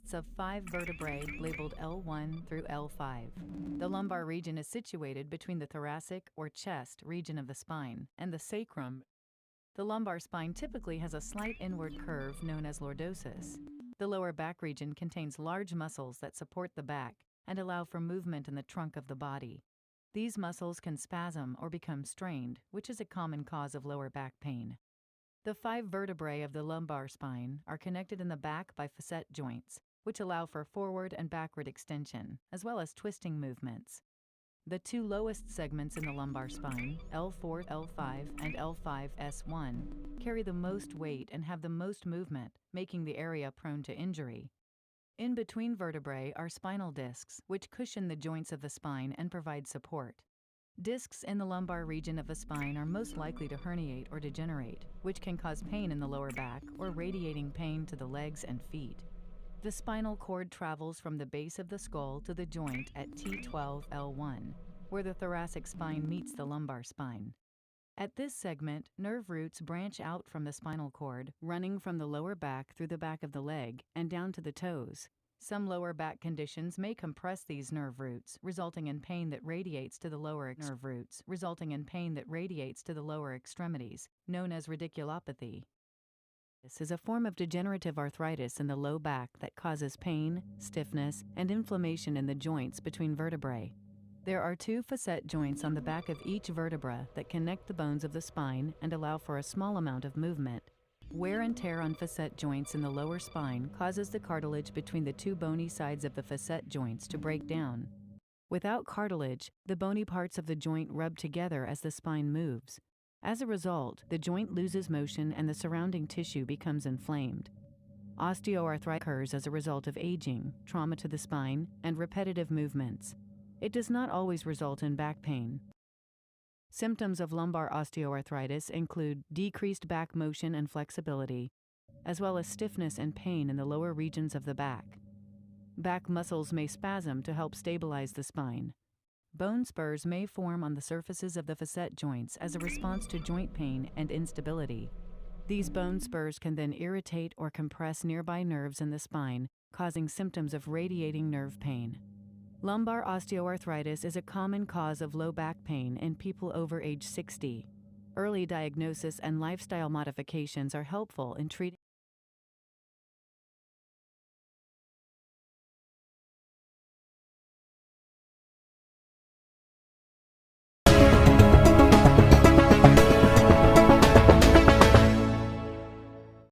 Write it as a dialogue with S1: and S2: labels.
S1: consists of 5 vertebrae labeled L1 through L5. The lumbar region is situated between the thoracic or chest region of the spine and the sacrum. The lumbar spine typically has a slight inward curve known as lordosis. The lower back region contains large muscles that support the back and allow for movement in the trunk of the body. These muscles can spasm or become strained, which is a common cause of lower back pain. The 5 vertebrae of the lumbar spine are connected in the back by facet joints, which allow for forward and backward extension, as well as twisting movements. The 2 lowest segments in the lumbar spine, L4, L5, and L5S1, carry the most weight and have the most movement, making the area prone to injury. In between vertebrae are spinal discs, which cushion the joints of the spine and provide support. Discs in the lumbar region of the spine are most likely to herniate or degenerate, which can cause pain in the lower back or radiating pain to the legs and feet. The spinal cord travels from the base of the skull to the joint at T12L1, where the thoracic spine meets the lumbar spine. At this segment, nerve roots branch out from the spinal cord, running from the lower back through the back of the leg and down to the toes. Some lower back conditions may compress these nerve roots, resulting in pain that radiates to the lower extremities, known as radiculopathy. This is a form of degenerative arthritis in the low back that causes pain, stiffness, and inflammation in the joints between vertebrae. There are 2 facet joints on the back of each vertebra that connect the bones of the spine and allow for a small amount of movement. Wear and tear on facet joints in the lower spine causes the cartilage between the 2 bony sides of the facet joints to break down. Without cartilage, the bony parts of the joint rub together as the spine moves. As a result, the joint loses motion and the surrounding tissue becomes inflamed. Osteoarthritis occurs as a result of aging, trauma to the spine, and repetitive movements. It does not always result in back pain. Symptoms of lumbar osteoarthritis include decreased back motion and flexibility, as well as stiffness and pain in the lower regions of the back. Back muscles may spasm to help stabilize the spine. Bone spurs may form on the surfaces of the facet joints as a response to joint pain and instability. These bone spurs can then irritate or compress nearby nerves in the spine, causing symptoms of radiating nerve pain. Lumbar osteoarthritis is a common cause of low back pain in people over age 60. Early diagnosis and lifestyle modifications are helpful in treating